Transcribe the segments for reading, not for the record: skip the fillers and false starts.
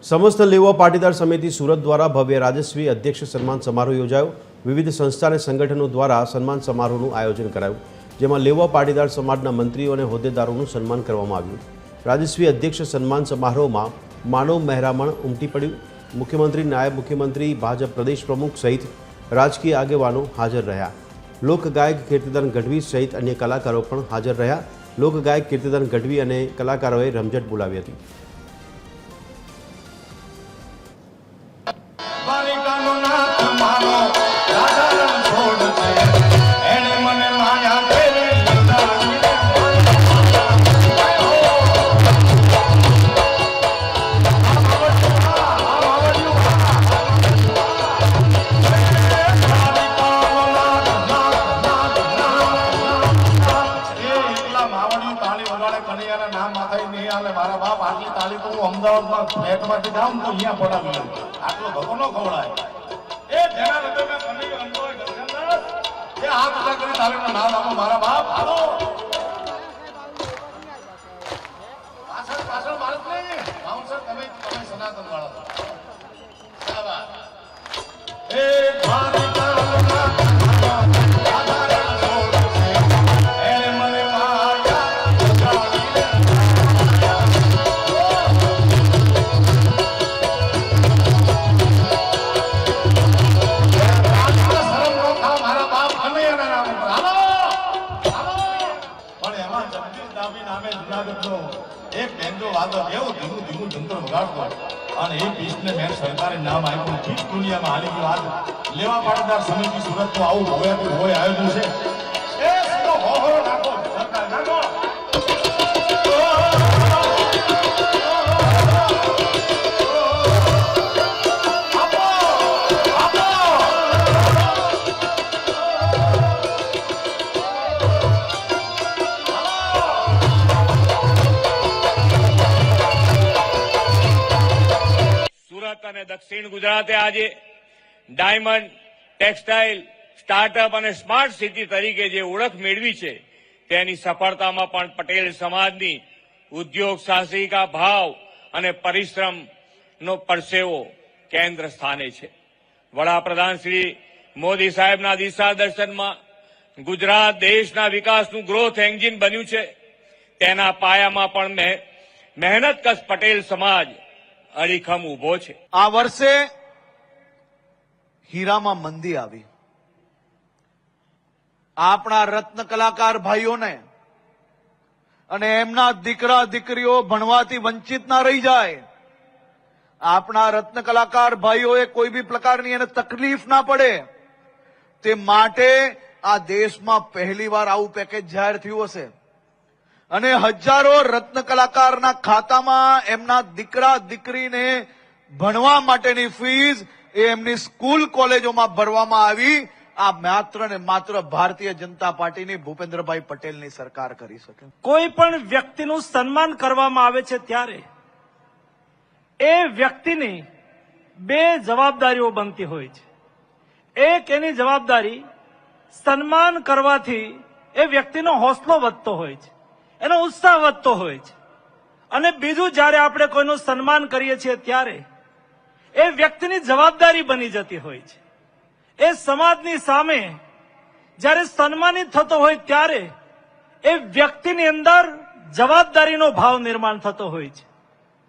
समस्त लेवा पाटीदार समिति सूरत द्वारा भव्य राजस्वी अध्यक्ष सन्मान समारोह योजायो। विविध संस्था और संगठनों द्वारा सन्मान समारोहનું आयोजन कराયું, જેમાં લેવા પાટીદાર સમાજના મંત્રીઓ અને હોદ્દેદારોનું સન્માન કરવામાં આવ્યું। રાજસ્વી અધ્યક્ષ સન્માન સમારોહમાં માનવ મહેરામણ ઉમટી પડ્યું। મુખ્યમંત્રી, નાયબ મુખ્યમંત્રી, ભાજપ પ્રદેશ પ્રમુખ સહિત રાજકીય આગેવાનો હાજર રહ્યા। લોકગાયક કીર્તિદાન ગઢવી સહિત અન્ય કલાકારો પણ હાજર રહ્યા। લોકગાયક કીર્તિદાન ગઢવી અને કલાકારોએ રમઝટ બોલાવી હતી। एक बैंजो वादक एवं धीमू धीमू जंतर वगाड़तो અને એ પીસને મેં સરકારે નામ આપ્યું ઠીક દુનિયામાં હાલી ગયું। આજ લેવા પાટીદાર સમિતિ સુરતનું આવું હોય આયોજન છે। એ સીધો હોહો નાખો સરકાર નાખો। અને દક્ષિણ ગુજરાતે આજે ડાયમંડ ટેક્સટાઇલ સ્ટાર્ટઅપ અને સ્માર્ટ સિટી તરીકે જે ઓળખ મેળવી છે તેની સફળતામાં પણ પટેલ સમાજની ઉદ્યોગ સાહસિકા ભાવ અને પરિશ્રમનો પરસેવો કેન્દ્ર સ્થાને છે। વડાપ્રધાન શ્રી મોદી સાહેબના દિશા દર્શનમાં ગુજરાત દેશના વિકાસનું ગ્રોથ એન્જિન બન્યું છે। તેના પાયામાં પણ મહેનતકશ પટેલ સમાજ અડીખમ ઉભો છે। આ વર્ષે હીરામાં મંદી આવી। આપણા રત્ન કલાકાર ભાઈઓને અને એમના દીકરા દીકરીઓ ભણવાથી વંચિત ના રહી જાય। આપણા રત્ન કલાકાર ભાઈઓએ કોઈ બી પ્રકારની એને તકલીફ ના પડે તે માટે આ દેશમાં પહેલીવાર આવું પેકેજ જાહેર થયું હશે અને હજારો રત્ન કલાકારના ખાતામાં એમના દીકરા દીકરીને ભણવા માટેની ફીસ એ એમની સ્કૂલ કોલેજોમાં ભરવામાં આવી। આ માત્ર ને માત્ર ભારતીય જનતા પાર્ટીની ભૂપેન્દ્રભાઈ પટેલની સરકાર કરી શકે। કોઈ પણ વ્યક્તિનું સન્માન કરવામાં આવે છે ત્યારે એ વ્યક્તિની બે જવાબદારીઓ બનતી હોય છે। એક એની જવાબદારી સન્માન કરવાથી એ વ્યક્તિનો હોંસલો વધતો હોય છે, એનો ઉત્સાહ વધતો હોય છે, અને બીજું જ્યારે આપણે કોઈનું સન્માન કરીએ છીએ ત્યારે એ વ્યક્તિની જવાબદારી બની જતી હોય છે। એ સમાજની સામે જ્યારે સન્માનિત થતો હોય ત્યારે એ વ્યક્તિની અંદર જવાબદારીનો ભાવ નિર્માણ થતો હોય છે।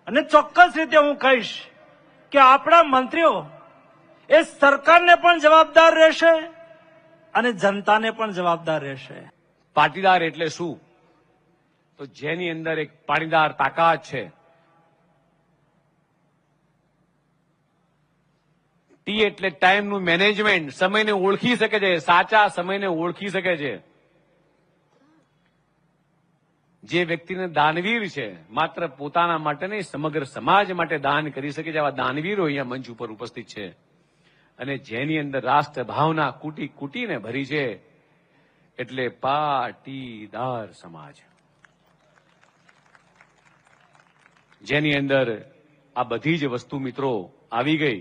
અને ચોક્કસ રીતે હું કહીશ કે આપણા મંત્રીઓ એ સરકારને પણ જવાબદાર રહેશે અને જનતાને પણ જવાબદાર રહેશે। પાટીદાર એટલે શું? તો જેની અંદર એક પાણીદાર તાકાત છે। ટી એટલે ટાઈમનું મેનેજમેન્ટ, સમયને ઓળખી શકે છે, સાચા સમયને ઓળખી શકે છે। જે વ્યક્તિને દાનવીર છે, માત્ર પોતાના માટે નહીં સમગ્ર સમાજ માટે દાન કરી શકે છે, આવા દાનવીરો અહીંયા મંચ ઉપર ઉપસ્થિત છે। અને જેની અંદર રાષ્ટ્ર ભાવના કૂટી કૂટીને ભરી છે એટલે પાટીદાર સમાજ, જેની અંદર આ બધી જ વસ્તુ મિત્રો આવી ગઈ।